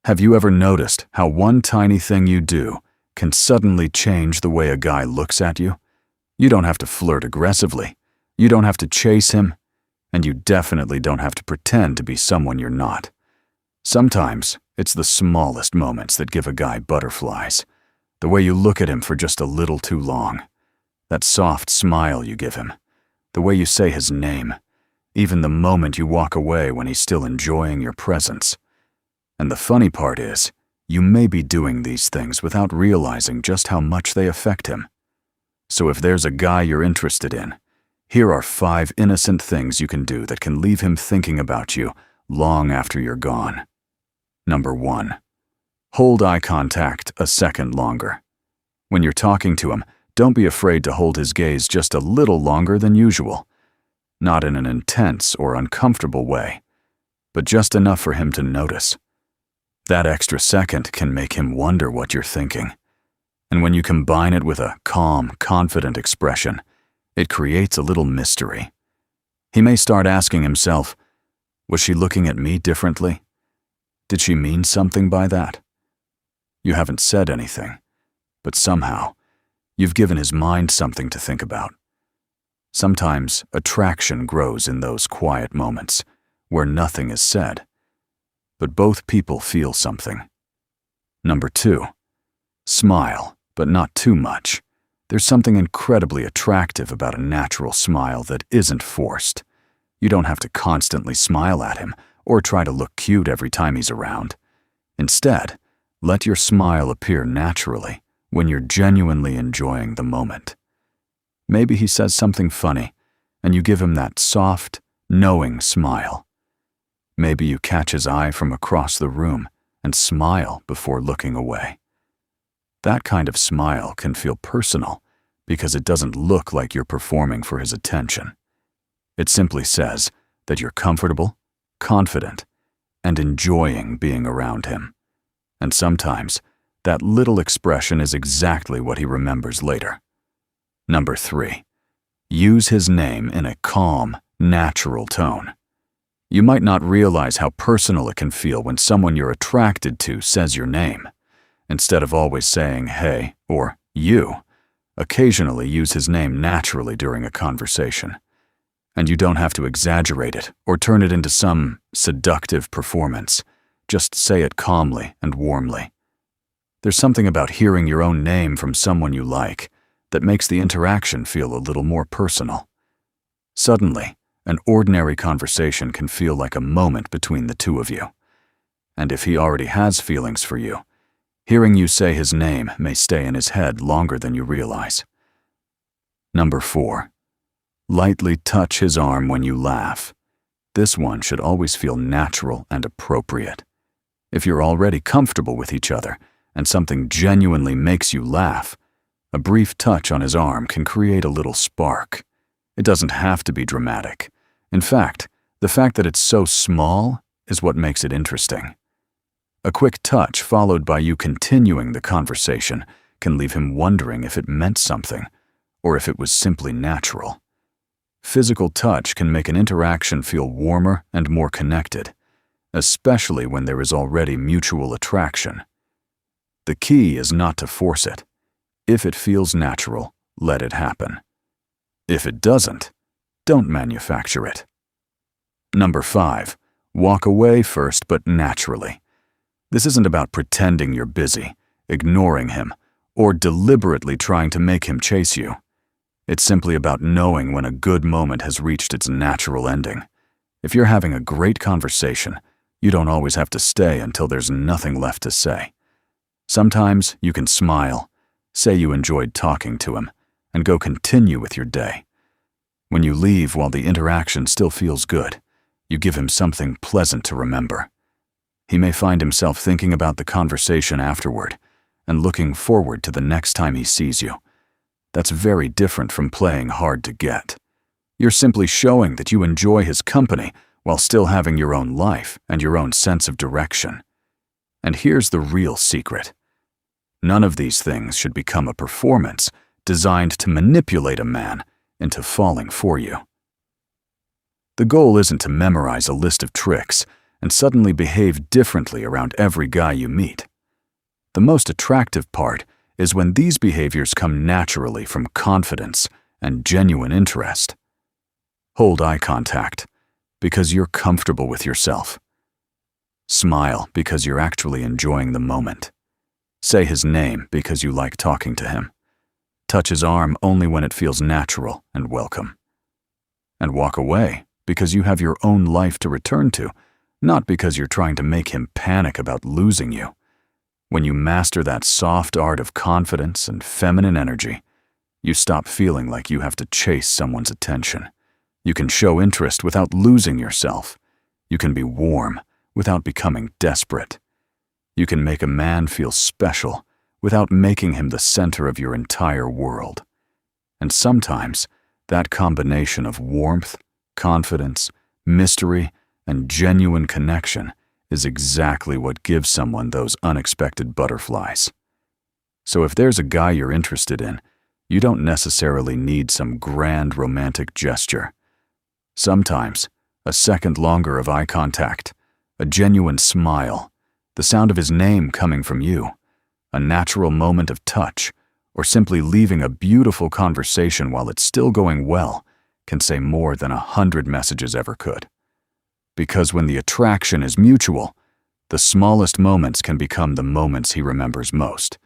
Have you ever noticed how one tiny thing you do can suddenly change the way a guy looks at you? You don't have to flirt aggressively. You don't have to chase him. And you definitely don't have to pretend to be someone you're not. Sometimes it's the smallest moments that give a guy butterflies. The way you look at him for just a little too long. That soft smile you give him. The way you say his name. Even the moment you walk away when he's still enjoying your presence. And the funny part is, you may be doing these things without realizing just how much they affect him. So if there's a guy you're interested in, here are 5 innocent things you can do that can leave him thinking about you long after you're gone. Number 1. Hold eye contact a second longer. When you're talking to him, don't be afraid to hold his gaze just a little longer than usual. Not in an intense or uncomfortable way, but just enough for him to notice. That extra second can make him wonder what you're thinking. And when you combine it with a calm, confident expression, it creates a little mystery. He may start asking himself, was she looking at me differently? Did she mean something by that? You haven't said anything, but somehow, you've given his mind something to think about. Sometimes attraction grows in those quiet moments where nothing is said, but both people feel something. Number 2, smile, but not too much. There's something incredibly attractive about a natural smile that isn't forced. You don't have to constantly smile at him or try to look cute every time he's around. Instead, let your smile appear naturally when you're genuinely enjoying the moment. Maybe he says something funny, and you give him that soft, knowing smile. Maybe you catch his eye from across the room and smile before looking away. That kind of smile can feel personal because it doesn't look like you're performing for his attention. It simply says that you're comfortable, confident, and enjoying being around him. And sometimes, that little expression is exactly what he remembers later. Number 3, use his name in a calm, natural tone. You might not realize how personal it can feel when someone you're attracted to says your name. Instead of always saying, hey, or you, occasionally use his name naturally during a conversation. And you don't have to exaggerate it or turn it into some seductive performance. Just say it calmly and warmly. There's something about hearing your own name from someone you like that makes the interaction feel a little more personal. Suddenly, an ordinary conversation can feel like a moment between the two of you. And if he already has feelings for you, hearing you say his name may stay in his head longer than you realize. Number 4, lightly touch his arm when you laugh. This one should always feel natural and appropriate. If you're already comfortable with each other and something genuinely makes you laugh, a brief touch on his arm can create a little spark. It doesn't have to be dramatic. In fact, the fact that it's so small is what makes it interesting. A quick touch followed by you continuing the conversation can leave him wondering if it meant something or if it was simply natural. Physical touch can make an interaction feel warmer and more connected, especially when there is already mutual attraction. The key is not to force it. If it feels natural, let it happen. If it doesn't, don't manufacture it. Number 5, walk away first but naturally. This isn't about pretending you're busy, ignoring him, or deliberately trying to make him chase you. It's simply about knowing when a good moment has reached its natural ending. If you're having a great conversation, you don't always have to stay until there's nothing left to say. Sometimes you can smile, say you enjoyed talking to him, and go continue with your day. When you leave while the interaction still feels good, you give him something pleasant to remember. He may find himself thinking about the conversation afterward and looking forward to the next time he sees you. That's very different from playing hard to get. You're simply showing that you enjoy his company while still having your own life and your own sense of direction. And here's the real secret. None of these things should become a performance designed to manipulate a man into falling for you. The goal isn't to memorize a list of tricks and suddenly behave differently around every guy you meet. The most attractive part is when these behaviors come naturally from confidence and genuine interest. Hold eye contact because you're comfortable with yourself. Smile because you're actually enjoying the moment. Say his name because you like talking to him. Touch his arm only when it feels natural and welcome. And walk away because you have your own life to return to, not because you're trying to make him panic about losing you. When you master that soft art of confidence and feminine energy, you stop feeling like you have to chase someone's attention. You can show interest without losing yourself. You can be warm without becoming desperate. You can make a man feel special without making him the center of your entire world. And sometimes, that combination of warmth, confidence, mystery, and genuine connection is exactly what gives someone those unexpected butterflies. So if there's a guy you're interested in, you don't necessarily need some grand romantic gesture. Sometimes, a second longer of eye contact, a genuine smile, the sound of his name coming from you, a natural moment of touch, or simply leaving a beautiful conversation while it's still going well can say more than 100 messages ever could. Because when the attraction is mutual, the smallest moments can become the moments he remembers most.